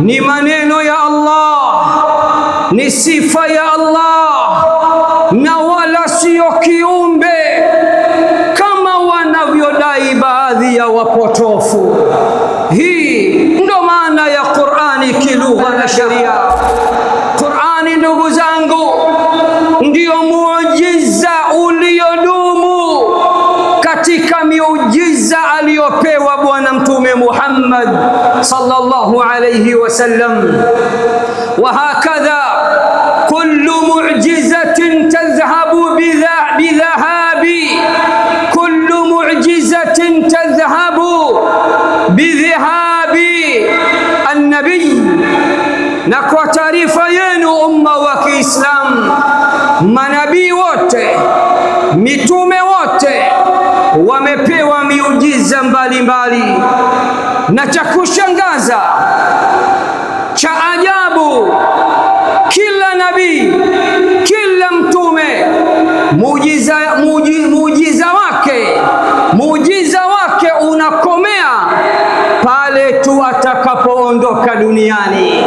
Ni maneno ya Allah, ni sifa ya Allah, na wala sio kiumbe kama wanavyodai baadhi ya wapotofu. Hii ndo maana ya Qur'ani kilugha na sharia. Qur'ani, ndugu zangu, ndio muujiza uliodumu katika miujiza aliyopewa Bwana Mtume Muhammad sallallahu alayhi wasallam. Wa hakadha kullu mu'jizatin tadhhabu bidhahabi, kullu mu'jizatin tadhhabu bidhahabi an-nabiy. Na kwa taarifa yenu umma wa Kiislamu, manabii wote, mitume wote wamepewa miujiza mbalimbali, na cha kushangaza cha ajabu, kila nabii, kila mtume muujiza wake unakomea pale tu atakapoondoka duniani.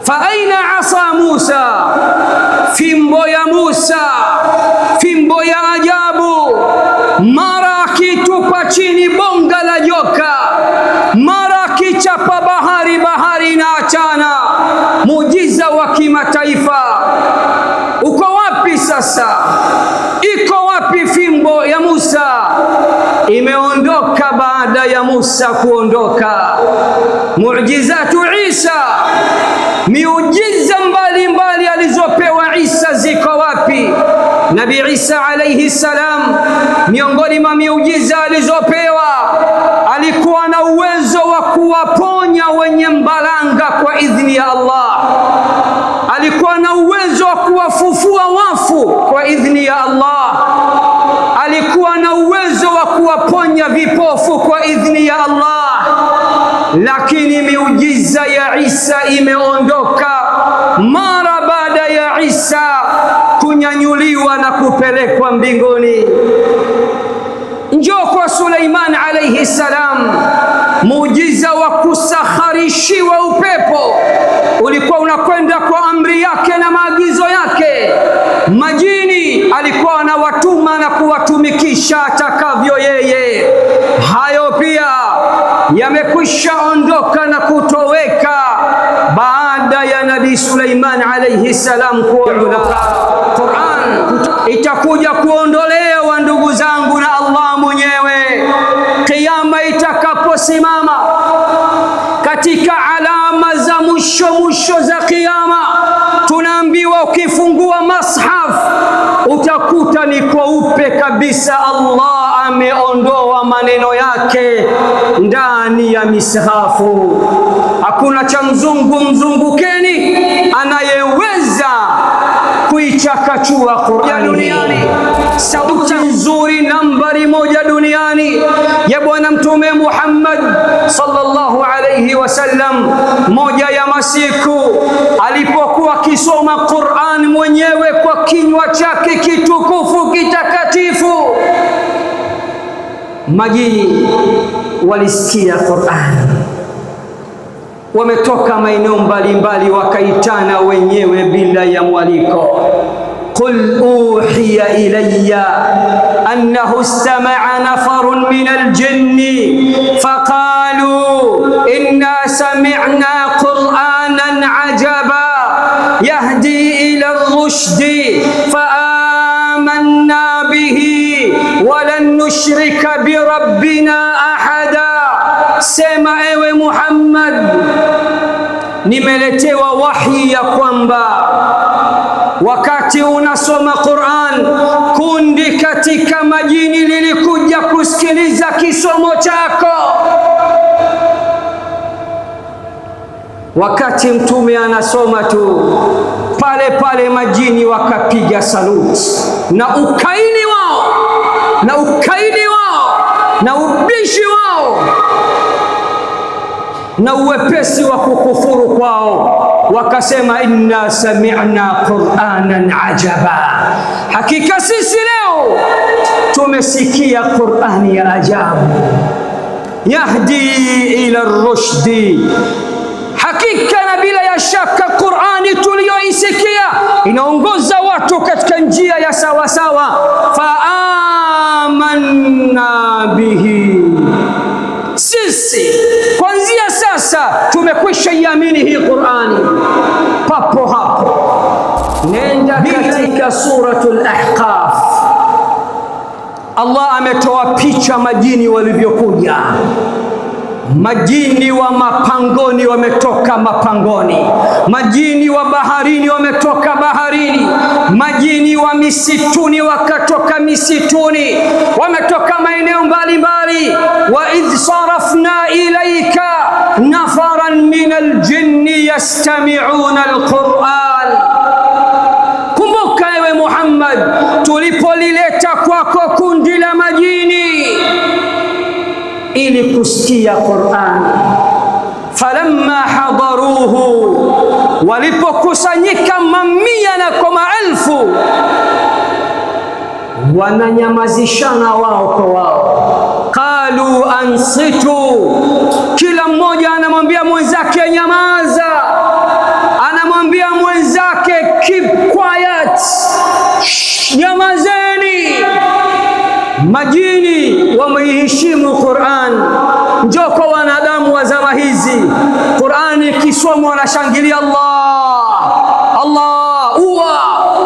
Fa aina asa Musa, fimbo ya Musa, fimbo ya ajabu, mara akitupa chini bonga la joka, mara akichapa bahari, bahari inaachana. Muujiza wa kimataifa. Uko wapi sasa? Iko wapi fimbo ya Musa? Imeondoka baada ya Musa kuondoka. Muujizatu Isa, miujiza mbalimbali alizopewa Isa ziko wapi? Nabii Isa alayhi salam, miongoni mwa miujiza alizopewa, alikuwa na uwezo wa kuwaponya wenye mbalanga kwa idhni ya Allah. Alikuwa na uwezo wa kuwafufua wafu kwa idhni ya Allah. Alikuwa na uwezo wa kuwaponya vipofu kwa idhni ya Allah. Lakini miujiza ya Isa imeondoka mara baada ya Isa kunyanyuliwa na kupelekwa mbinguni. Njoo kwa Suleiman alayhi salam, muujiza wa kusakharishiwa upepo. Ulikuwa unakwenda kwa amri yake na maagizo yake. Majini alikuwa anawatuma na kuwatumikisha atakavyo yeye. Hayo pia yamekwisha ondoka na kutoweka baada ya Nabii Suleiman alayhi salam kuondoka. Qur'an itakuja kuondolewa, ndugu zangu, na Allah mwenyewe kiyama itakaposimama. Katika alama za mwisho za kiyama tunaambiwa, ukifungua mashaf utakuta ni kweupe kabisa. Allah ameondoa maneno yake ndani ya mishafu. Hakuna cha mzungukeni anayeweza kuichakachua Qur'ani duniani. Sauti nzuri nambari moja duniani ya Bwana Mtume Muhammad sallallahu alayhi wasallam. Moja ya masiku alipokuwa akisoma Qur'an mwenyewe kwa kinywa chake kitukufu kitakatifu, majini walisikia Qur'an, wametoka maeneo mbalimbali, wakaitana wenyewe bila ya mwaliko. Qul uhiya ilayya annahu istama'a nafarun min aljinni faqalu inna sami'na qur'anan ajaba yahdi ila ar-rushdi faamanna bihi wa lan nushrika bi rabbina ahada. Sema, ewe Muhammad, nimeletewa wahi ya kwamba wakati unasoma Qur'an, kundi katika majini lilikuja kusikiliza kisomo chako. Wakati mtume anasoma tu, pale pale majini wakapiga saluti, na ukaidi wao na ubishi wao na uwepesi wa kukufuru kwao, wakasema inna sami'na qur'anan ajaba, hakika sisi leo tumesikia Qur'ani ya ajabu. yahdi ila ar-rushdi. Hakika na bila ya shaka Qur'ani tuliyoisikia inaongoza watu katika njia ya sawa sawa. Fa amanna bihi, sisi kuanzia sasa tumekwisha iamini hii Qur'ani. Papo hapo nenda katika suratul Ahqaf, Allah ametoa picha majini walivyokuja. Majini wa mapangoni wametoka mapangoni, majini wa baharini wametoka baharini, majini wa misituni wakatoka misituni, wametoka maeneo mbalimbali. Wa idh sarafna ilayka nafaran min aljinni yastami'una alquran, kumbuka ewe Muhammad, tulipolileta kwako kundi la majini ili kusikia Qur'an. Falamma hadaruhu, walipokusanyika mamia na kwa maelfu, wananyamazishana wao kwa wao. Qalu ansitu, kila mmoja anamwambia mwenzake nyamaza, anamwambia mwenzake keep quiet, nyamazeni. Majini wameiheshimu Qur'an. Njoo kwa wanadamu wa zama hizi, Qur'ani ikisomwa wanashangilia Allah Allah, uwa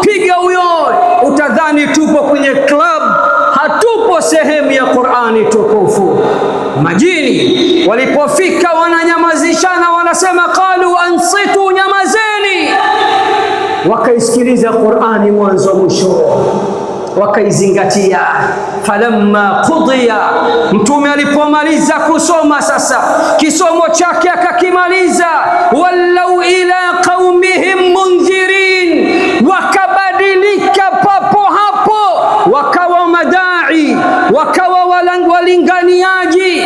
piga huyo, utadhani tupo kwenye club, hatupo sehemu ya Qur'ani tukufu. Majini walipofika wananyamazishana, wanasema qalu ansitu, nyamazeni. Wakaisikiliza Qur'ani mwanzo mwisho, wakaizingatia. Falamma qudiya, mtume alipomaliza kusoma sasa kisomo chake akakimaliza, wallau ila qaumihim mundhirin, wakabadilika papo hapo, wakawa madai, wakawa walinganiaji,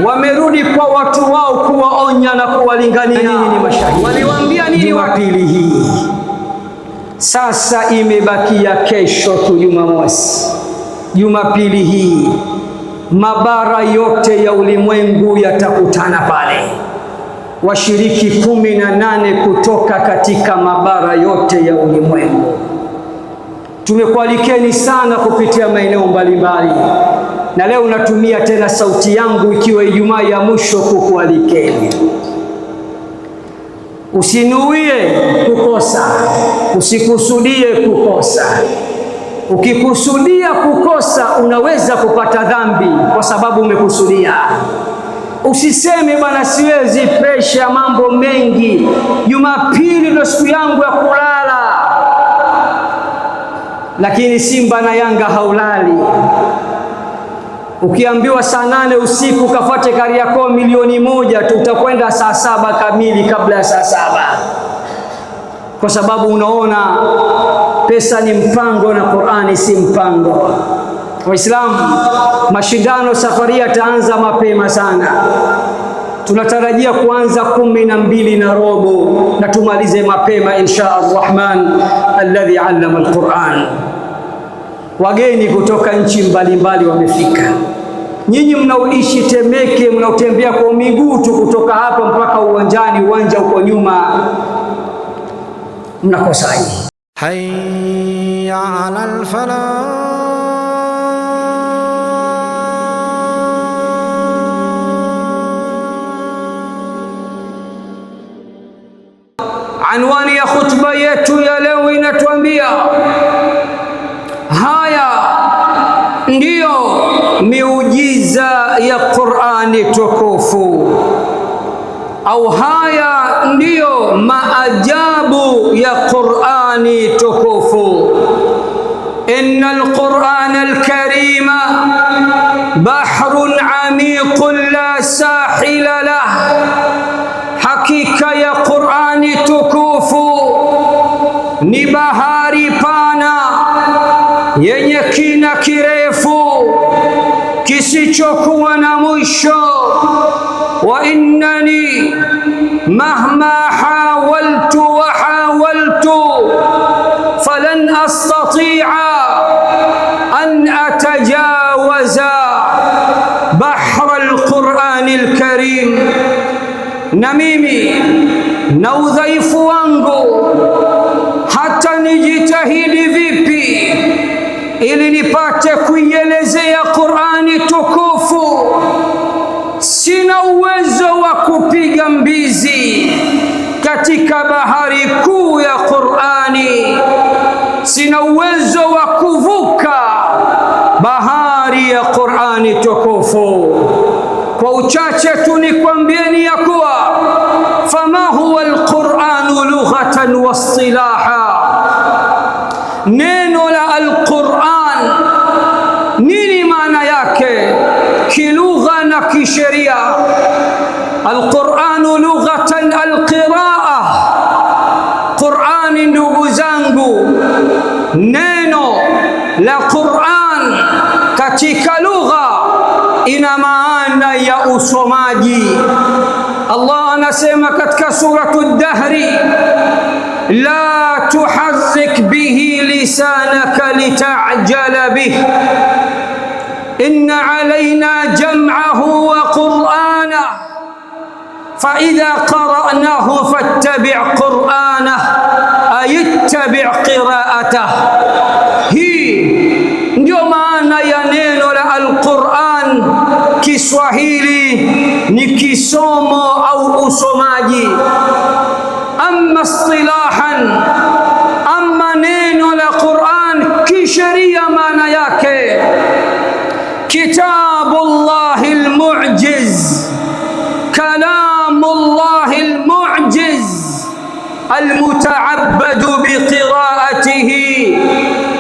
wamerudi kwa watu wao kuwaonya na kuwalingania. Nini mashahidi waliwaambia nini? Wa pili hii sasa imebakia kesho tu Jumamosi. Jumapili hii mabara yote ya ulimwengu yatakutana pale, washiriki 18 kutoka katika mabara yote ya ulimwengu. Tumekualikeni sana kupitia maeneo mbalimbali, na leo natumia tena sauti yangu ikiwa Ijumaa ya mwisho kukualikeni. Usinuie kukosa, usikusudie kukosa. Ukikusudia kukosa unaweza kupata dhambi kwa sababu umekusudia. Usiseme bwana siwezi, pressure, mambo mengi, Jumapili ndio siku yangu ya kulala. Lakini Simba na Yanga haulali. Ukiambiwa saa 8 usiku kafuate Kariakoo milioni 1 tu, utakwenda saa 7 kamili kabla ya saa 7, kwa sababu unaona pesa ni mpango na Qur'ani si mpango. Waislamu, mashindano safari yataanza mapema sana. Tunatarajia kuanza 12:15 na tumalize mapema insha Ar-Rahman alladhi allama al-Qur'an. Wageni kutoka nchi mbalimbali wamefika. Nyinyi mnaoishi Temeke, mnaotembea kwa miguu tu kutoka hapa mpaka uwanjani, uwanja uko nyuma, mnakosaje? Hayya 'alal falah. Anwani ya khutba yetu ya leo inatuambia haya ndiyo miujiza ya Qur'ani tukufu, au haya ndiyo maajabu ya Qur'ani tukufu. Innal Qur'ana al-karima bahrun amiqun la sahila lah, hakika ya Qur'ani tukufu ni bahari pana yenye kina kirefu kisichokuwa na mwisho. Wa innani mahma hawaltu wa hawaltu falan astati'a an atajawaza bahra al-Qur'an Qur'anil Karim. Na mimi na udhaifu wangu, hata nijitahidi vipi ili nipate kuielezea Qur'ani tukufu, sina uwezo wa kupiga mbizi katika bahari kuu ya Qur'ani. Sina uwezo wa kuvuka bahari ya Qur'ani tukufu. Kwa uchache tu nikwambieni ya kuwa fama huwa alquranu lughatan wa istilaha, neno la alquran nini maana yake kilugha na kisheria? Alquranu lughatan alqiraa, Qurani ndugu zangu, neno la Quran katika lugha ina maana ya usomaji. Allah anasema katika suratu Dahri, la tuharrik bihi lisanaka litajala bih inna alayna jam'ahu wa qur'ana فإذا قرأناه فاتبع قرآنه أي اتبع قراءته. Hii ndio maana ya neno la Al-Qur'an. Kiswahili ni kisomo au usomaji. Amma istilahan, amma neno la Qur'an kisheria maana yake kitabullahi al-mu'jiz, kalamullahi al-mu'jiz al-muta'abbadu biqira'atihi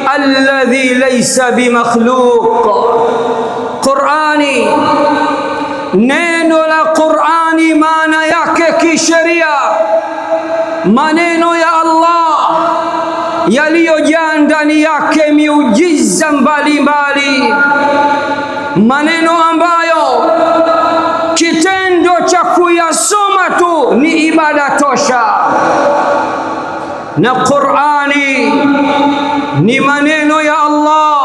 alladhi laysa bimakhluq. Qur'ani, neno la Qur'ani maana yake kisheria maneno ya Allah yaliyojaa ndani yake miujiza mbalimbali, maneno ambayo kitendo cha kuyasoma tu ni ibada tosha. Na Qur'ani ni maneno ya Allah,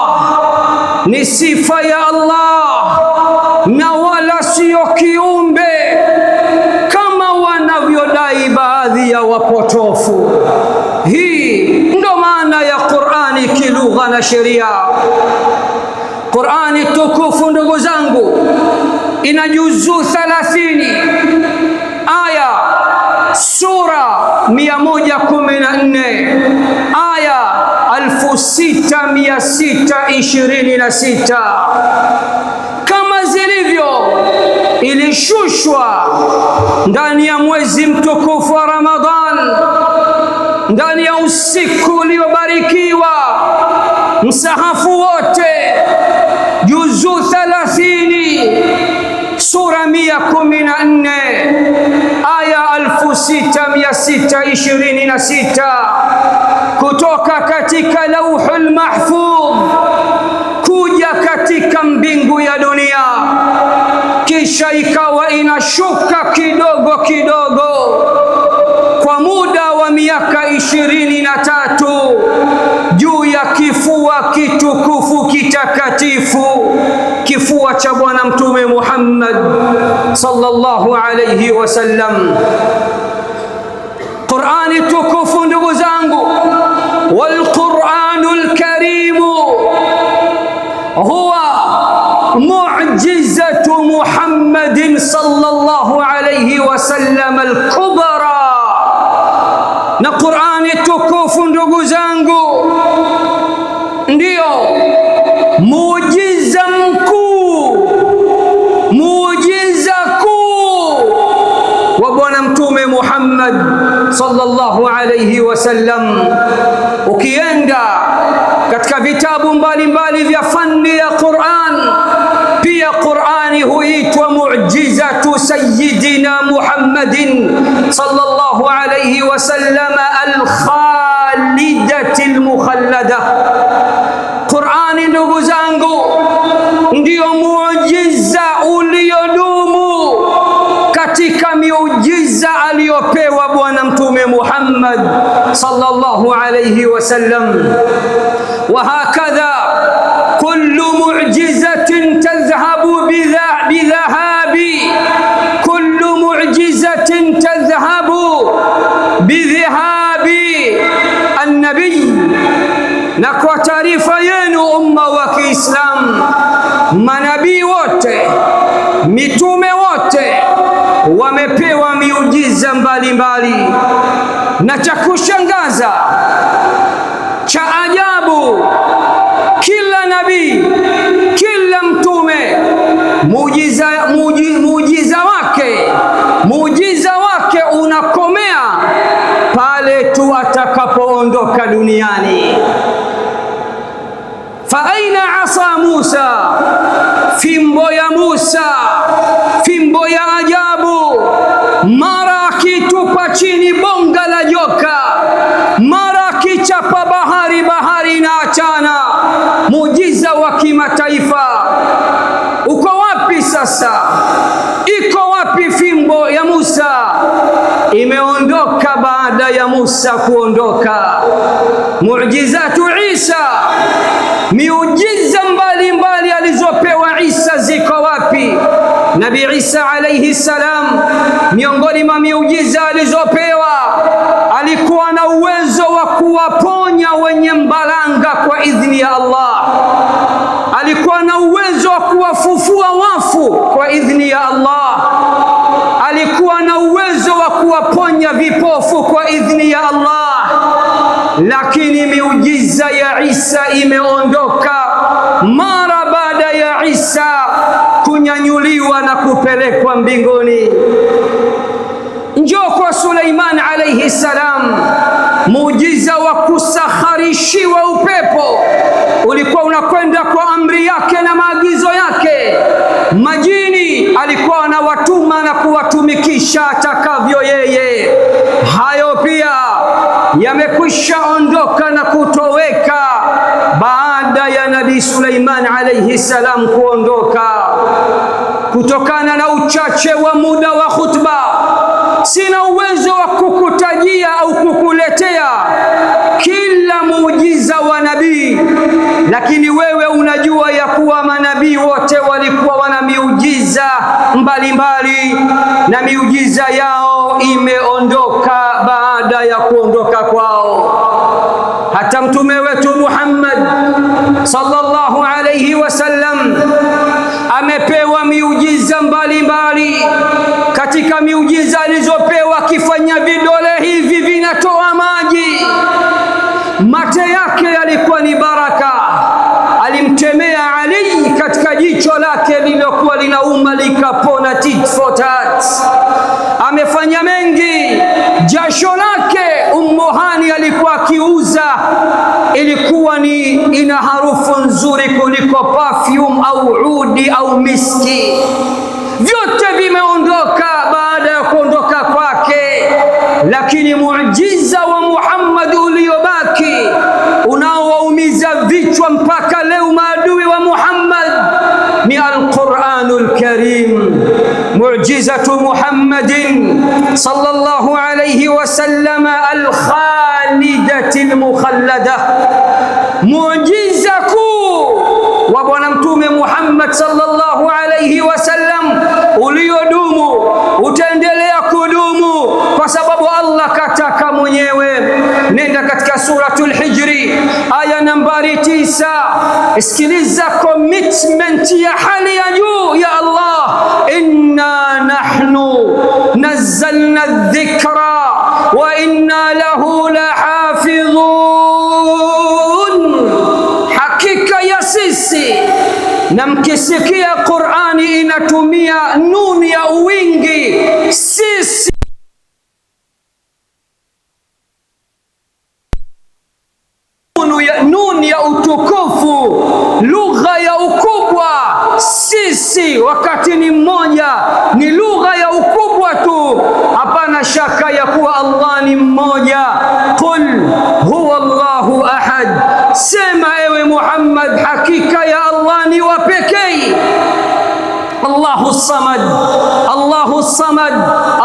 ni sifa ya Allah, na wala sio kiumbe kama wanavyodai baadhi ya wapotofu. Hii ndo maana ya Qur'ani kilugha na sheria. Qur'ani tukufu ndugu zangu ina juzuu 30, aya sura 114, aya 6626 kama zilivyo ilishushwa ndani ya mwezi mtukufu wa Ramadhan, ndani ya usiku uliobarikiwa. Msahafu wote juzuu 30, sura 114, aya 6626 kutoka katika lauhul mahfudh kuja katika mbingu ya dunia, kisha ikawa inashuka kidogo kidogo kwa muda wa miaka 23 juu ya kifua kitukufu kitakatifu, kifua cha Bwana Mtume Muhammad sallallahu alayhi wasallam. Qur'ani tukufu ndugu zangu, wal Qur'anul Karim huwa mu'jizatu Muhammadin sallallahu alayhi wasallam al-kubra. Na Qur'ani tukufu ndugu zangu ndio muujiza mkuu, muujiza kuu wa Bwana Mtume Muhammad sallallahu alayhi wasallam. Ukienda katika vitabu mbalimbali vya fani ya Qur'an, pia Qur'ani huitwa mu'jizatu sayyidina Muhammadin sallallahu alayhi wasallam al-khalidati al-mukhallada. Qur'ani ndugu zangu ndio muujiza uliodumu katika miujiza aliyopewa Bwana Mtume Muhammad sallallahu alayhi wasallam. Wa hakadha kullu mu'jizatin tadhhabu bidhahabi Waislamu, manabii wote, mitume wote wamepewa miujiza mbalimbali, na cha kushangaza cha ajabu, kila nabii, kila mtume muujiza wake unakomea pale tu atakapoondoka duniani. Fa aina asa Musa, fimbo ya Musa, fimbo ya ajabu, mara akitupa chini bonga la joka, mara akichapa bahari, bahari na achana. Muujiza wa kimataifa. Uko wapi sasa? Iko wapi fimbo ya Musa? Imeondoka baada ya Musa kuondoka. Muujizatu Isa, miujiza mbalimbali alizopewa Isa ziko wapi? Nabii Isa alayhi salam, miongoni mwa miujiza alizopewa, alikuwa na uwezo wa kuwaponya wenye mbalanga kwa idhni ya Allah. Alikuwa na uwezo wa kuwafufua wafu kwa idhni ya Allah. Alikuwa na uwezo wa kuwaponya vipofu kwa idhni ya Allah. Lakini miujiza ya Isa imeondoka mara baada ya Isa kunyanyuliwa na kupelekwa mbinguni. Njoo kwa Suleiman alayhi salam, muujiza wa kusakharishiwa upepo ulikuwa unakwenda kwa amri yake na maagizo yake. Majini alikuwa anawatuma na kuwatumikisha atakavyo yeye. Hayo pia yamekwisha ondoka na kutoweka baada ya Nabii Suleiman alayhi salam kuondoka. Kutokana na uchache wa muda wa khutba, sina uwezo wa kukutajia au kukuletea kila muujiza wa nabii, lakini wewe unajua ya kuwa manabii wote walikuwa wana miujiza mbalimbali, na miujiza yao imeondoka baada ya kuondoka kwao. Hata mtume wetu Muhammad sallallahu alayhi wasallam amepewa miujiza mbalimbali. Katika miujiza alizopewa, akifanya vidole hivi vinatoa maji. Mate yake yalikuwa ni baraka. Alimtemea Ali katika jicho lake lililokuwa linauma, likapona tit for tat. Amefanya mengi. Jasho lake Ummuhani alikuwa akiuza, ilikuwa ni ina harufu nzuri kuliko perfume au udi au miski. Vyote vimeondoka baada ya kuondoka kwake, lakini muujiza wa Muhammad uliobaki, unaowaumiza vichwa mpaka leo maadui wa Muhammad, ni Al-Quranul Karim. Muujizatu Muhammadin sallallahu alayhi wasallam al-khalidati al-mukhallada, muujiza kuu wa Bwana Mtume Muhammad sallallahu alayhi wasallam uliodumu, utaendelea kudumu kwa sababu Allah kataka mwenyewe. Nenda katika suratul Hijri aya nambari 9, sikiliza commitment ya hali ya juu ya Allah: inna nahnu nazzalna dhikra wa inna lahu lahafidhun, hakika ya sisi. Na mkisikia Qur'ani inatumia nuni ya wingi, sisi nuni ya utukufu, lugha ya ukubwa. Sisi wakati ni mmoja, ni lugha ya ukubwa tu. Hapana shaka ya kuwa Allah ni mmoja. Qul huwa Allahu ahad, sema ewe Muhammad, hakika ya Allah ni wa pekee. Allahu samad, Allahu samad.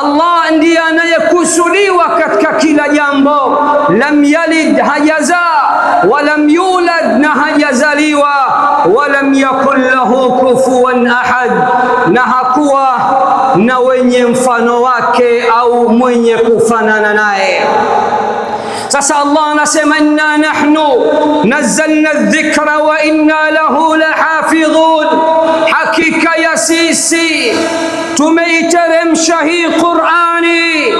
Allah ndiye anayekusudiwa katika kila jambo. Lam yalid, hajazaa, walam yulad, na hajazaliwa, walam yakul lahu kufuwan ahad, na hakuwa na wenye mfano wake au mwenye kufanana naye. Sasa Allah anasema inna nahnu nazzalna dhikra wa inna lahu lahafidhun, hakika ya sisi tumeiteremsha hii Qur'ani,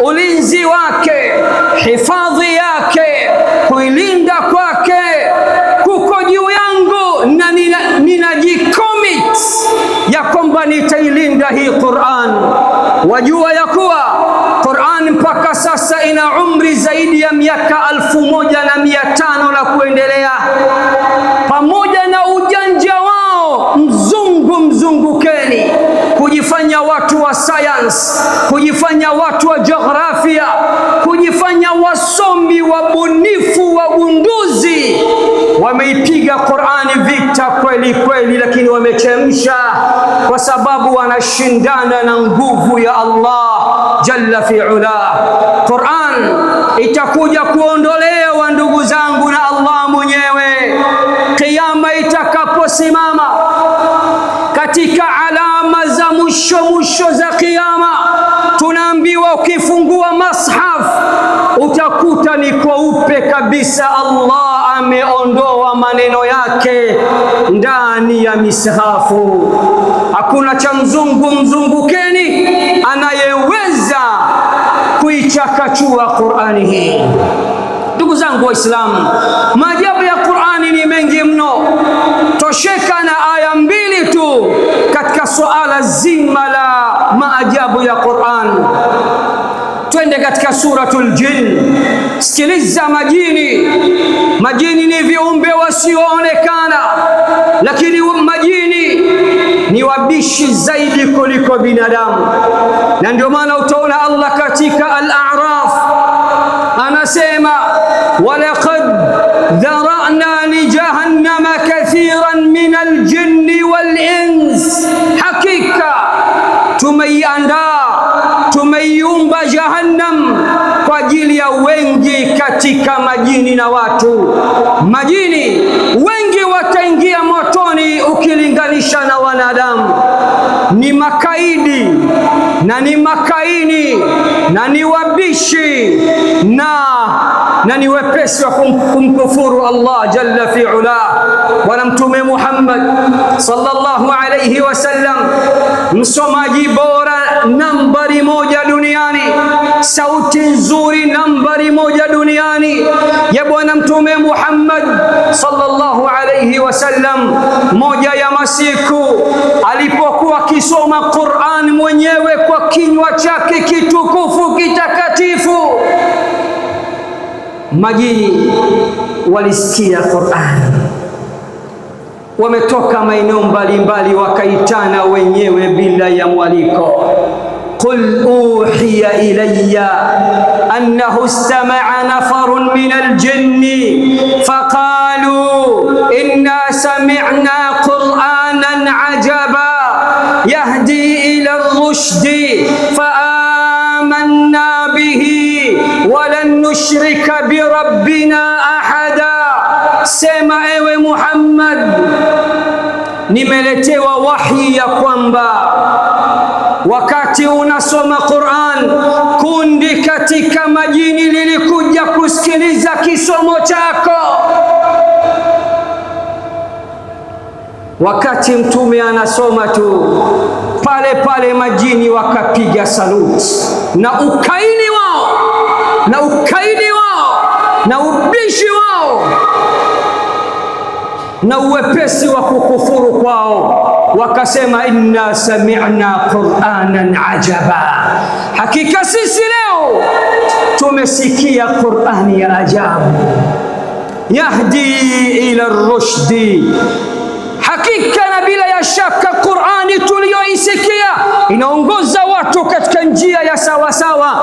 ulinzi wake, hifadhi yake, kuilinda kwake kuko juu yangu, na ninajicommit ya kwamba nitailinda hii Qur'an. Wajua ya kuwa Qur'an mpaka sasa ina umri zaidi ya miaka 1500 na kuendelea. Pamoja na ujanja wao mzungukeni, kujifanya watu wa science, kujifanya watu wa jiografia, kujifanya wasomi, wabunifu, wagunduzi, wameipiga Qur'ani vita kweli kweli, lakini wamechemsha, kwa sababu wanashindana na nguvu ya Allah jalla fi'ala. Qur'an itakuja kuondolewa ndugu zangu na Allah mwenyewe kiyama itakaposimama. Katika alama za mwisho za kiyama tunaambiwa ukifungua mashaf utakuta ni kweupe kabisa, Allah ameondoa maneno yake ndani ya mishafu. Hakuna cha mzungukeni anayeweza kuichakachua Qur'ani hii. Ndugu zangu Waislamu, maajabu ya Qur'ani ni mengi mno, tosheka na aya 2 tu katika suala zima la maajabu ya Qur'an. Twende katika suratul Jinn. Sikiliza, majini ni viumbe wasioonekana, lakini majini ni wabishi zaidi kuliko binadamu, na ndio maana utaona Allah katika Al-A'raf anasema walaqad dhara'na li jahannama kathiran min al-jinni wal-ins, hakika tumeiumba Jahannam kwa ajili ya wengi katika majini na watu. Majini wengi wataingia motoni ukilinganisha na wanadamu. Ni makaidi na ni makaini na ni wabishi na ni wepesi wa kumkufuru Allah jalla fi'ala. Bwana Mtume Muhammad sallallahu alayhi wasallam, msomaji bora nambari 1 duniani, sauti nzuri nambari 1 duniani ya Bwana Mtume Muhammad sallallahu alayhi wasallam, moja ya masiku alipokuwa akisoma Qur'an mwenyewe kwa kinywa chake kitukufu kitakatifu, majini walisikia Qur'an, wametoka maeneo mbalimbali wakaitana wenyewe bila ya mwaliko. Qul uhiya ilayya annahu istama'a nafarun min al-jinni faqalu inna sami'na qur'anan ajaba yahdi ila ar-rushdi faamanna bihi wa lan nushrika bi rabbina ahada. Sema ewe Muhammad, nimeletewa wahi ya kwamba wakati unasoma Qur'an, kundi katika majini lilikuja kusikiliza kisomo chako. Wakati Mtume anasoma tu, pale majini wakapiga saluti, na ukaidi wao na ubishi wao na uwepesi wa kukufuru kwao, wakasema inna sami'na qur'anan ajaba, hakika sisi leo tumesikia Qur'ani ya ajabu, yahdi ila rushdi, hakika na bila ya shaka Qur'ani tuliyoisikia inaongoza watu katika njia ya sawa sawa.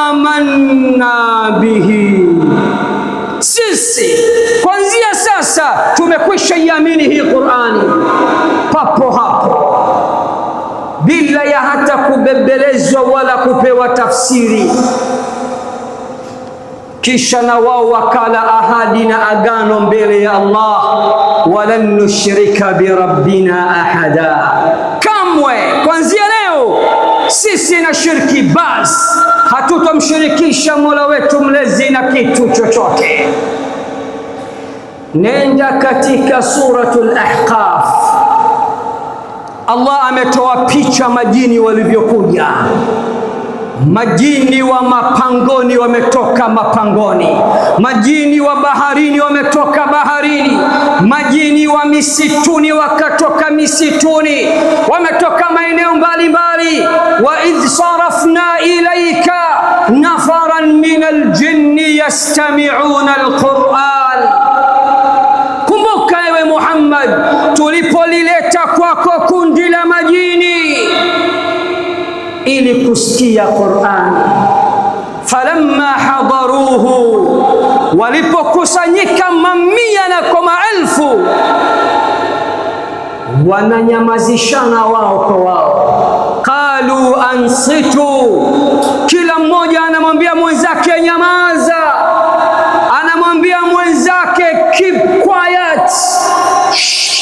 Faamanna bihi, sisi kuanzia sasa tumekwisha iamini hii Qur'ani papo hapo, bila ya hata kubembelezwa wala kupewa tafsiri. Kisha na wao wakala ahadi na agano mbele ya Allah, walan nushrika bi rabbina ahada, kamwe kuanzia leo sisi sisi na shirki, basi hatutomshirikisha Mola wetu mlezi na kitu chochote. Nenda katika suratul Ahqaf, Allah ametoa picha majini walivyokuja. Majini wa mapangoni wametoka mapangoni, majini wa baharini wametoka baharini, majini wa misituni wakatoka misituni, wametoka maeneo mbalimbali. Wa idh sarafna ilayka nafaran min aljinni yastami'una alquran, kumbuka ewe Muhammad, tulipolileta kwako kundi la majini ili kusikia Qur'an. Falamma hadaruhu, walipokusanyika mamia na kwa maelfu, wananyamazishana wao kwa wao. Qalu ansitu, kila mmoja anamwambia mwenzake nyamaza, anamwambia mwenzake keep quiet,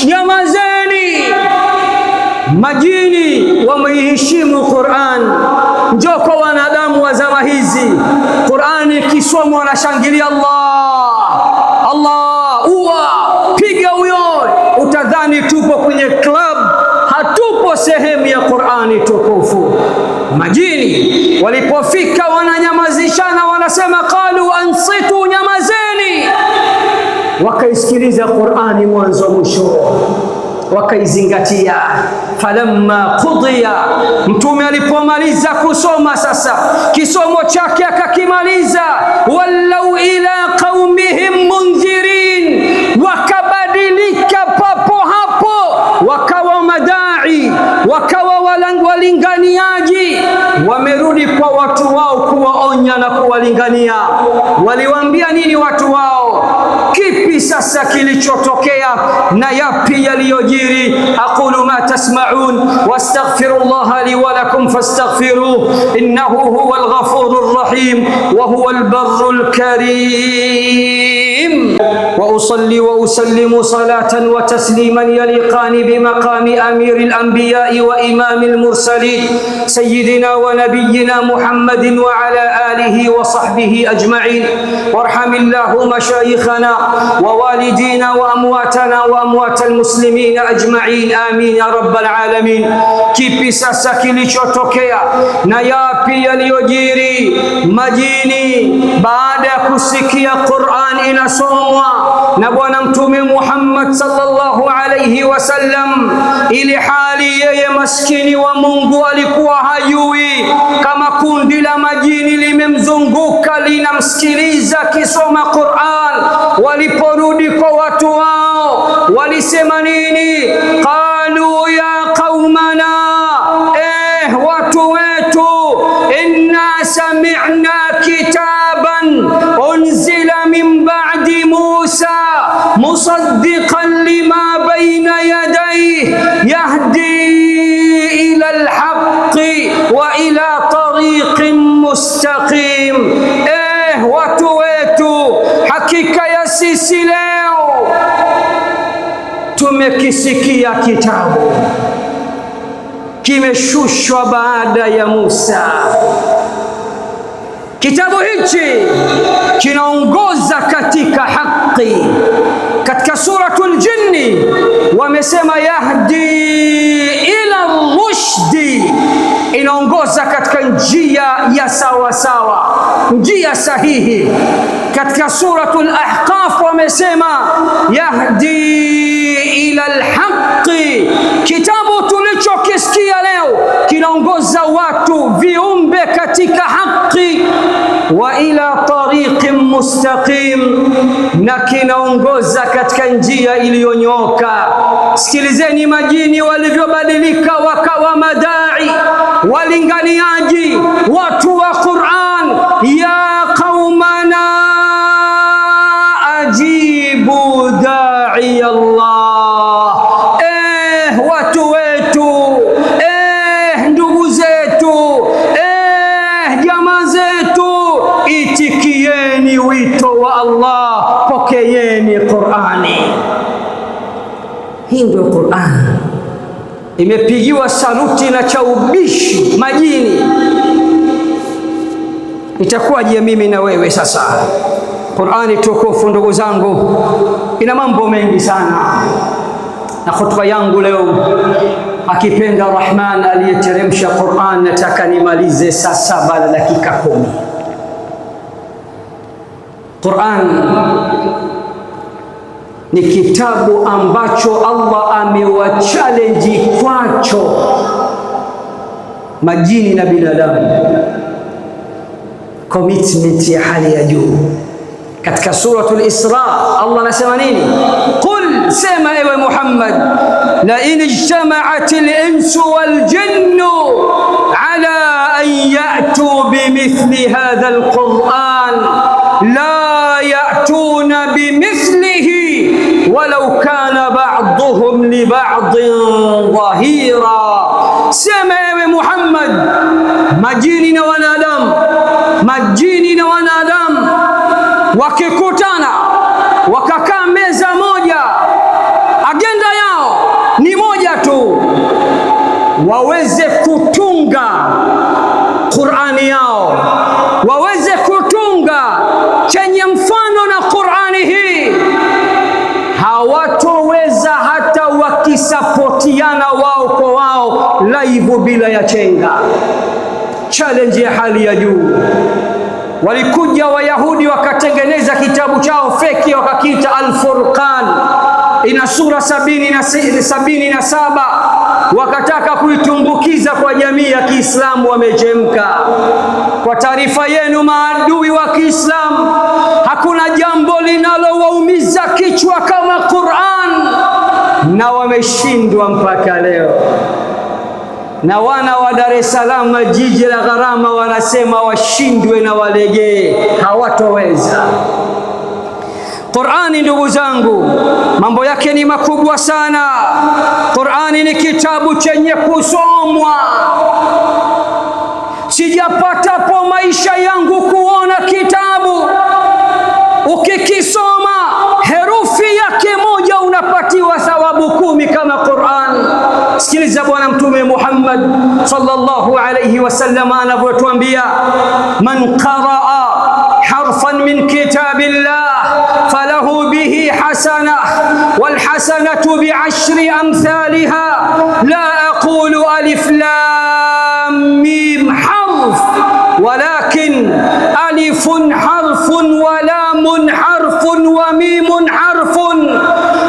nyamazeni. Majini wameiheshimu Qur'an. Njoo kwa wanadamu wa zama hizi, Qur'an ikisomwa wanashangilia Allah, Allah, uwa, piga huyo. Utadhani tupo kwenye club, hatupo sehemu ya Qur'ani tukufu. Majini walipofika wananyamazishana, wanasema qalu ansitu, nyamazeni. Wakaisikiliza Qur'ani mwanzo mwisho, wakaizingatia. Falamma qudiya, mtume alipomaliza kusoma sasa kisomo chake akakimaliza, wallau ila qaumihim mundhirin, wakabadilika papo hapo, wakawa madai, wakawa walinganiaji, wamerudi kwa watu wao kuwaonya na kuwalingania. Waliwaambia nini watu wao? Kipi sasa kilichotokea na yapi yaliyojiri? Aqulu ma tasma'un wastaghfirullaha li wa lakum fastaghfiruhu innahu huwal ghafurur rahim wa huwal barrul karim. Wa usalli wa usallimu salatan wa tasliman yaliqani bimaqami amiril anbiya'i wa imamil mursalin sayyidina wa nabiyyina Muhammadin wa ala alihi wa sahbihi ajma'in. Warhamillahu mashayikhana ووالدينا وأمواتنا وأموات المسلمين أجمعين آمين يا رب العالمين. Kipi sasa kilichotokea na yapi yaliyojiri? Majini baada ya kusikia Qur'an inasomwa na Bwana Mtume Muhammad sallallahu alayhi wasallam, ili hali yeye maskini wa Mungu alikuwa hajui kama kundi la majini limemzunguka linamsikiliza kisoma Qur'an. Waliporudi kwa watu wao walisema nini? Qalu ya qaumana, watu wetu, inna sami'na kitaban unzila min ba'di Musa musaddiqan lima bayna yadayhi yahdi ila alhaqqi wa ila tariqin mustaqim. Watu wetu, hakika ya sisi leo tumekisikia kitabu kimeshushwa baada ya Musa. Kitabu hichi kinaongoza katika haki. Katika suratul Jinni wamesema yahdi ila rushdi, inaongoza katika njia ya sawa sawa, njia sahihi. Katika suratul Ahqaf wamesema yahdi ila alhaqi, kitabu tulichokisikia leo kinaongoza watu viumbe katika haki, wa ila tariqin mustaqim, na kinaongoza katika njia iliyonyooka. Sikilizeni majini walivyobadilika wakawa madai, walinganiaji, watu wa Qur'an. Ya qaumana ajibu da'i Allah, watu wetu, ndugu zetu, jamaa zetu, itikieni wito wa Allah, pokeeni Qur'ani. Hii ndio Qur'an imepigiwa saluti na chaubishi majini. itakuwaje mimi na wewe sasa? Qur'ani tukufu ndugu zangu ina mambo mengi sana, na khutba yangu leo akipenda Rahman aliyeteremsha Qur'an nataka nimalize saa 7 na dakika 10. Qur'an ni kitabu ambacho Allah amewachallenge kwacho majini na binadamu, commitment ya hali ya juu. Katika suratul Isra Allah anasema nini? Qul, sema ewe Muhammad, la in ijtama'atil insu wal jinnu ala an ya'tu bimithli hadha alquran la ya'tuna bimithlihi walau kana ba'dhuhum li ba'dhin dhahira. Sema ewe Muhammad, majini na wanadamu, majini na wanadamu wakikutana wakakaa meza moja, agenda yao ni moja tu, waweze kutunga Qur'ani yao, waweze kutunga chenye mfano na Qur'ani hii. Hawatoweza hata wakisapotiana wao kwa wao live bila ya chenga. Challenge ya hali ya juu. Walikuja Wayahudi wakatengeneza kitabu chao feki wakakiita Al-Furqan, ina sura 77, wakataka kuitumbukiza kwa jamii ya Kiislamu. Wamechemka. Kwa taarifa yenu maadui wa Kiislamu, hakuna jambo linalowaumiza kichwa kama Qur'an, na wameshindwa mpaka leo. Na wana wa Dar es Salaam jiji la gharama wanasema washindwe na walegee, hawatoweza. Qur'ani ndugu zangu mambo yake ni makubwa sana. Qur'ani ni kitabu chenye kusomwa. Sijapatapo maisha yangu kuona kitabu ukikisoma herufi yake moja unapatiwa thawabu 10 kama Qur'an. Sikiliza Bwana Mtume Muhammad sallallahu alayhi wasallam anavyotuambia, man qaraa harfan min kitabillah falahu bihi hasana wal hasanatu bi'ashri amthaliha la aqulu alif lam mim harf walakin alifun harfun wa lamun harfun wa mimun harfun.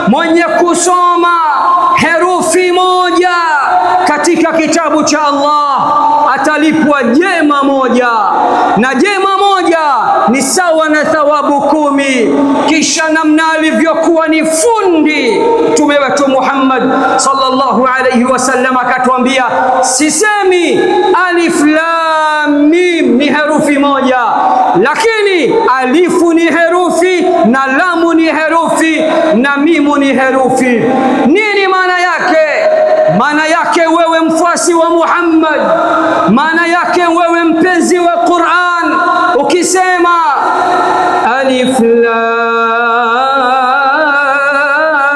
Mwenye kusoma herufi moja katika kitabu cha Allah atalipwa jema moja, na jema moja ni sawa na thawabu 10. Kisha namna alivyokuwa ni fundi Mtume wetu Muhammad sallallahu alayhi wasallam akatuambia, sisemi alif lam mim ni herufi moja, lakini alifu ni herufi na lamu ni herufi na mimu ni herufi. Nini maana yake? Maana yake wewe mfuasi wa Muhammad, maana yake wewe mpenzi wa Qur'an, ukisema alif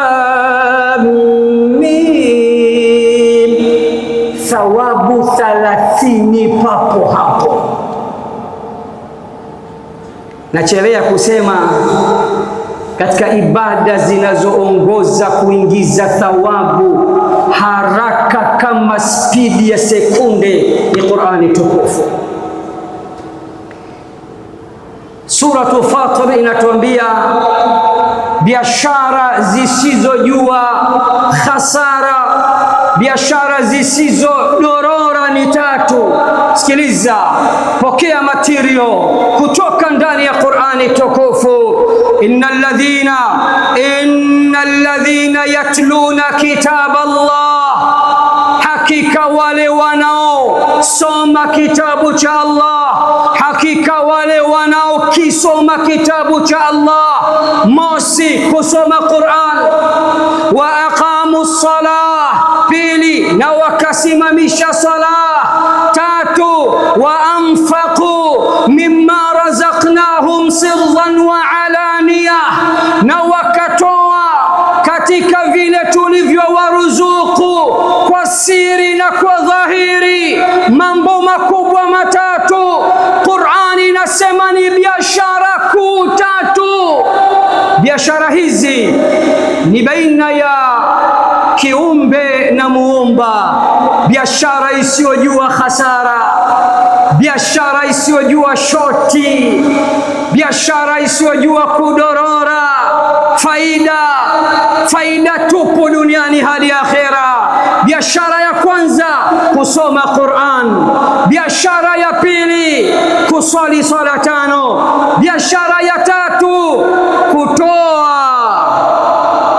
lam mim, thawabu 30 papo hapo. Nachelea kusema katika ibada zinazoongoza kuingiza thawabu haraka kama spidi ya sekunde ni Qur'ani tukufu. Suratu Fatir inatuambia biashara zisizojua khasara, biashara zisizodorora ni 3. Sikiliza, pokea material kutoka ndani ya Qur'ani tukufu. innal ladhina yatluna kitab Allah, hakika wale wanaosoma kitabu cha Allah, hakika wale wanaokisoma kitabu cha Allah. Mosi, kusoma Qur'an. Wa aqamu salah, pili, na wakasimamisha salah. 3, wa anfaqu mimma razaqnahum sirran wa alaniyah, na wakatoa katika vile tulivyowaruzuku kwa siri na kwa dhahiri. Mambo makubwa 3 Qur'ani na anasema ni biashara kuu tatu. Biashara hizi ni baina ya kiumbe na muumba, biashara isiyojua hasara, biashara isiyojua shoti, biashara isiyojua kudorora, faida tupu duniani hadi akhera. Biashara ya kwanza kusoma Qur'an, biashara ya pili kusali sala tano, biashara ya tatu kutoa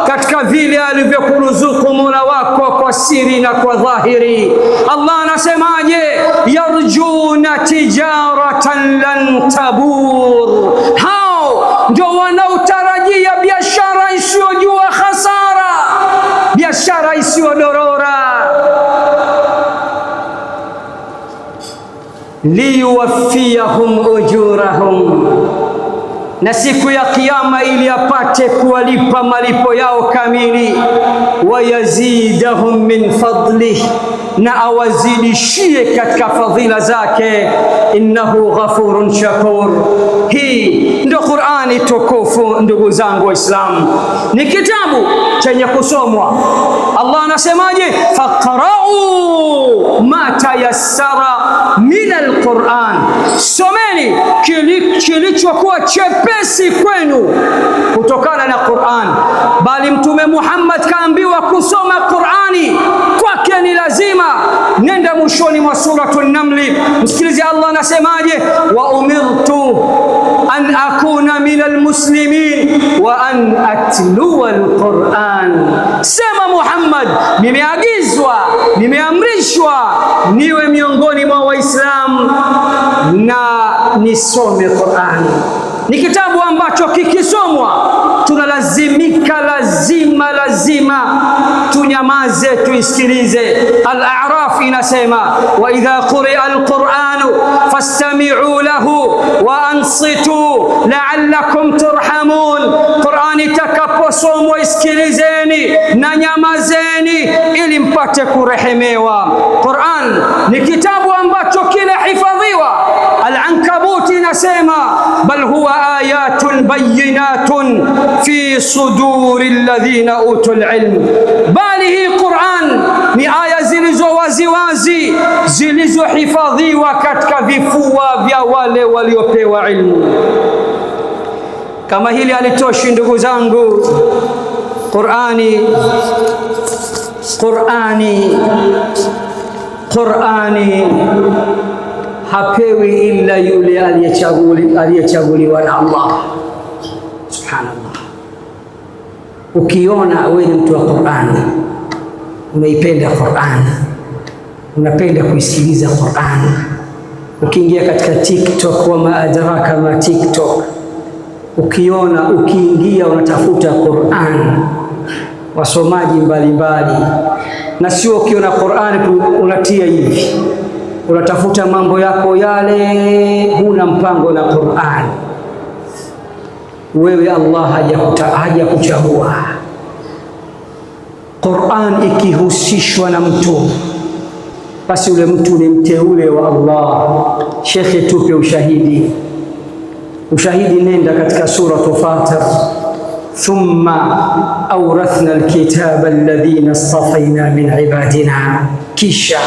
katika vile alivyokuruzuku Mola wako kwa siri na kwa dhahiri. Allah anasemaje? Yarjuna tijaratan lan tabur, hao ndio wanaotarajia biashara isiyojua hasara, biashara isiyodorora. Liyuwaffiyahum ujurahum, na siku ya Kiyama ili apate kuwalipa malipo yao kamili. Wayazidahum min fadlih, na awazidishie katika fadhila zake. Innahu ghafurun shakur. Hii ndio Qur'ani tukufu, ndugu zangu Waislamu, ni kitabu chenye kusomwa. Allah anasemaje? Faqra'u ma tayassara min alquran, someni kilichokuwa chepesi kwenu kutokana na Qur'an. Bali Mtume Muhammad kaambiwa kusoma Qur'ani kwake ni lazima. Nenda mwishoni mwa suratul Namli, msikilize Allah anasemaje? Wa umirtu an akuna minal muslimin wa an atluwa alquran. Sema Muhammad, nimeagizwa, nimeamrishwa niwe miongoni mwa Waislamu na nisome Qur'an. Ni kitabu ambacho kikisomwa tunalazimika, lazima tunyamaze, tuisikilize. Al-A'raf inasema wa idha quri'a al-Qur'anu fastami'u lahu wa ansitu la'allakum turhamun. Qur'ani itakaposomwa isikilizeni na nyamazeni ili mpate kurehemewa. Qur'an ni kitabu ambacho kinahifadhiwa. Al-Ankabut inasema bal huwa ayatun bayyinatun fi suduri alladhina utul ilm, bali hii Qur'an ni aya zilizo waziwazi zilizohifadhiwa katika vifua vya wale waliopewa ilmu. Kama hili halitoshi ndugu zangu, Qur'ani hapewi illa yule aliyechaguliwa na Allah. Subhanallah. Ukiona wewe ni mtu wa Qur'ani, unaipenda Qur'ani, unapenda kuisikiliza Qur'ani, ukiingia katika TikTok, wa ma adraka ma TikTok, ukiingia unatafuta Qur'an, wasomaji mbalimbali, na sio ukiona Qur'ani unatia hivi, unatafuta mambo yako yale, huna mpango na Qur'an. Wewe Allah hajakuchagua. Qur'an ikihusishwa na mtu, basi ule mtu ni mteule wa Allah. Shekhe, tupe ushahidi. Nenda katika suratu Fatir, thumma awrathna alkitaba alladhina istafayna min ibadina, kisha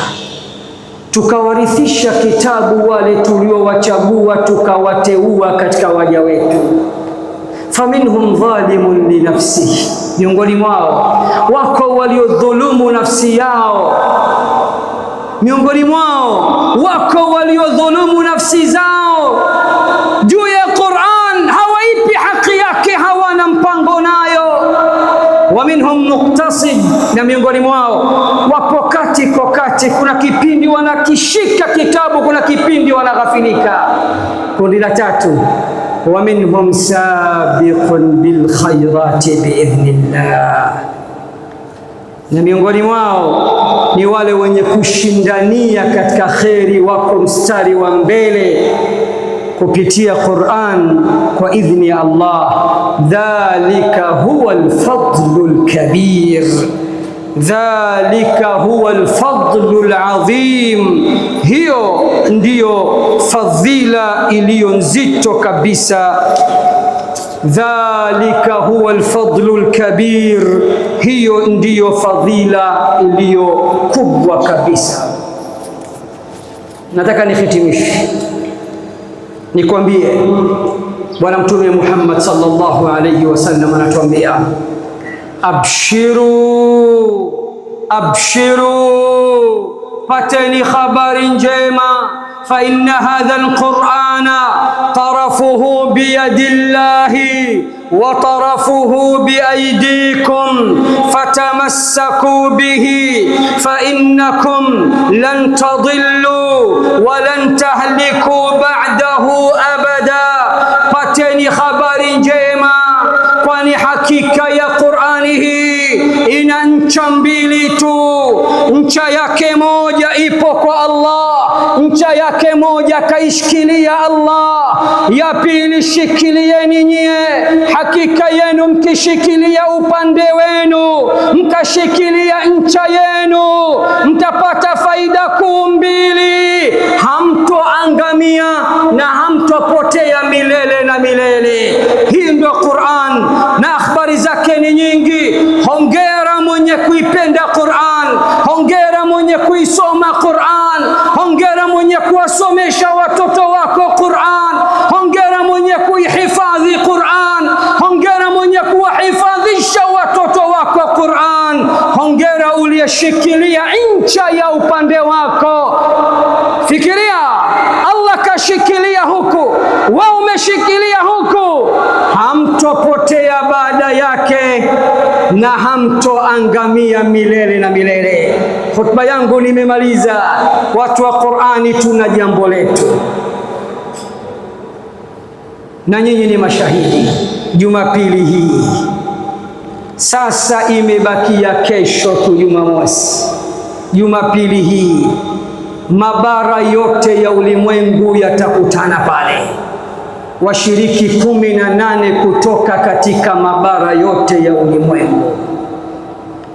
tukawarithisha kitabu wale tuliowachagua tukawateua katika waja wetu. Faminhum dhalimun li nafsihi, miongoni mwao wako waliodhulumu nafsi yao, miongoni mwao wako waliodhulumu nafsi zao juu ya Qur'an, hawaipi haki yake, hawana mpango nayo. Wa minhum muqtasid, na miongoni mwao wapo kati. Kuna kipindi wanakishika kitabu, kuna kipindi wanaghafilika. Kundi la tatu, wa minhum sabiqun bil khairati biidhnillah, na miongoni mwao ni wale wenye kushindania katika kheri, wako mstari wa mbele kupitia Qur'an kwa idhni ya Allah. Dhalika huwa alfadlul kabir, dhalika huwa alfadlu alazim, hiyo ndiyo fadhila iliyo nzito kabisa. Dhalika huwa alfadlu alkabir, hiyo ndiyo fadhila iliyo kubwa kabisa. Nataka nihitimishe nikwambie, Bwana Mtume Muhammad sallallahu alayhi wasallam anatuambia abshiru, abshiru, pateni habari njema, fa inna hadha alqur'ana tarafuhu biyadillahi wa tarafuhu biaydikum fatamassaku bihi fa innakum lan tadillu wa lan tahliku ba'dahu abada. Pateni habari njema, kwani hakika ya Qur'ani hii ina ncha mbili tu. Ncha yake moja ipo kwa Allah, ncha yake moja kaishikilia Allah, ya pili shikilieni nyie. Hakika yenu mkishikilia upande wenu, mkashikilia ncha yenu, mtapata faida kuu mbili: hamtoangamia na hamtopotea milele na milele. Hii ndio Qur'an na habari zake ni nyingi. Hongera mwenye kuipenda Qur'an, hongera mwenye kuisoma Qur'an, hongera mwenye kuwasomesha watoto wako Qur'an, hongera mwenye kuihifadhi Qur'an, hongera mwenye kuwahifadhisha watoto wako Qur'an, hongera uliyeshikilia ncha ya upande wako. Fikiria, Allah kashikilia huku, wewe umeshikilia huku, hamtopotea baada yake na hamtoangamia milele na milele. Hotuba yangu nimemaliza. Watu wa Qur'ani, tuna jambo letu na nyinyi ni mashahidi. Jumapili hii sasa imebakia kesho tu Jumamosi. Jumapili hii mabara yote ya ulimwengu yatakutana pale, washiriki 18 kutoka katika mabara yote ya ulimwengu.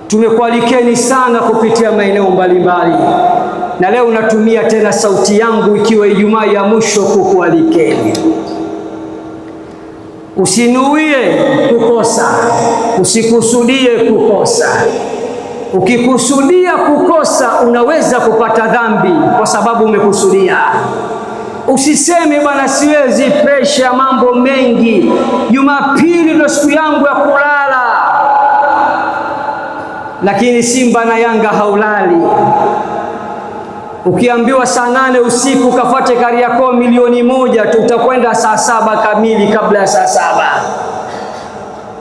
Tumekualikeni sana kupitia maeneo mbalimbali, na leo natumia tena sauti yangu ikiwa Ijumaa ya mwisho kukualikeni. Usinuie kukosa, usikusudie kukosa. Ukikusudia kukosa unaweza kupata dhambi kwa sababu umekusudia. Usiseme bwana siwezi, presha, mambo mengi, Jumapili ndio siku yangu ya kulala. Lakini Simba na Yanga haulali. Ukiambiwa saa 8 usiku kafuate Kariakoo milioni 1 tu, utakwenda saa 7 kamili kabla ya saa 7,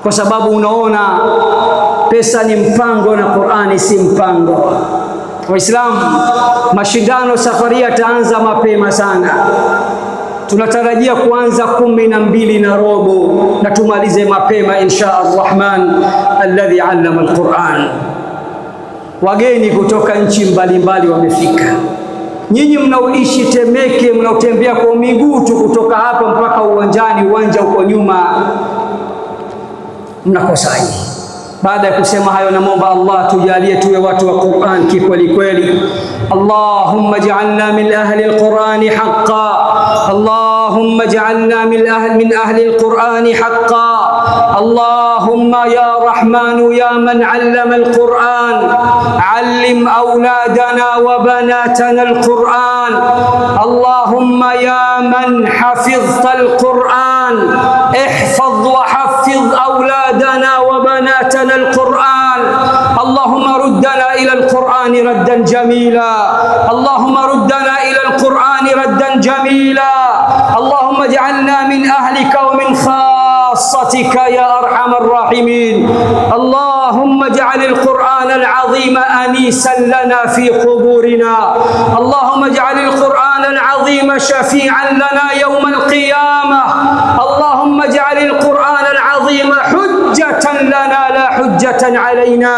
kwa sababu unaona pesa ni mpango na Qur'ani si mpango. Waislamu, mashindano safari yataanza mapema sana. Tunatarajia kuanza 12:15 na tumalize mapema insha Ar-Rahman alladhi allama al-Qur'an. Wageni kutoka nchi mbalimbali wamefika. Nyinyi mnaoishi Temeke, mnaotembea kwa miguu tu kutoka hapa mpaka uwanjani, uwanja uko nyuma, mnakosaje? Baada ya kusema hayo, namwomba Allah tujalie tuwe watu wa Qur'an kikweli kweli. Allahumma ij'alna min ahli al-Qur'ani haqqan, Allahumma ij'alna min ahli al-Qur'ani haqqan. Allahumma ya Rahmanu ya man 'allama al-Qur'an, 'allim awladana wa banatana al-Qur'an. Allahumma ya man hafidhta al-Qur'an, ihfadh wa hafidh awladana wa banatana القرآن. اللهم ردنا إلى القرآن ردا جميلا، اللهم ردنا إلى القرآن ردا جميلا. اللهم اجعلنا من أهلك ومن خاصتك يا أرحم الراحمين. اللهم اجعل القرآن العظيم أنيسا لنا في قبورنا. اللهم اجعل القرآن العظيم شفيعا لنا يوم القيامة. اللهم اجعل القرآن العظيم حجة لنا لا حجة حجة علينا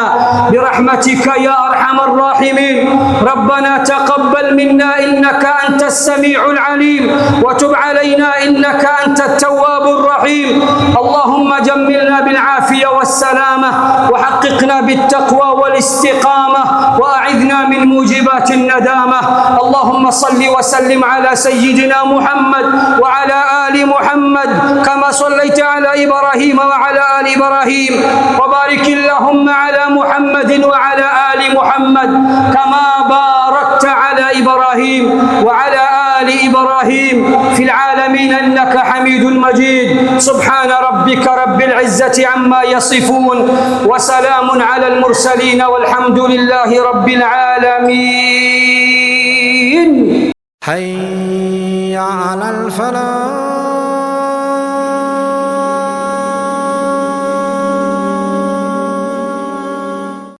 برحمتك يا أرحم الراحمين. ربنا تقبل منا إنك أنت السميع العليم، وتب علينا إنك أنت التواب الرحيم. اللهم جملنا بالعافية والسلامة، وحققنا بالتقوى والاستقامة، وأعذنا من موجبات الندامة. اللهم صل وسلم على سيدنا محمد وعلى آل محمد كما صليت على إبراهيم وعلى آل إبراهيم، وبارك اللهم على محمد وعلى آل محمد كما باركت على إبراهيم وعلى آل إبراهيم في العالمين إنك حميد مجيد. سبحان ربك رب العزة عما يصفون، وسلام على المرسلين، والحمد لله رب العالمين. حي على الفلاح.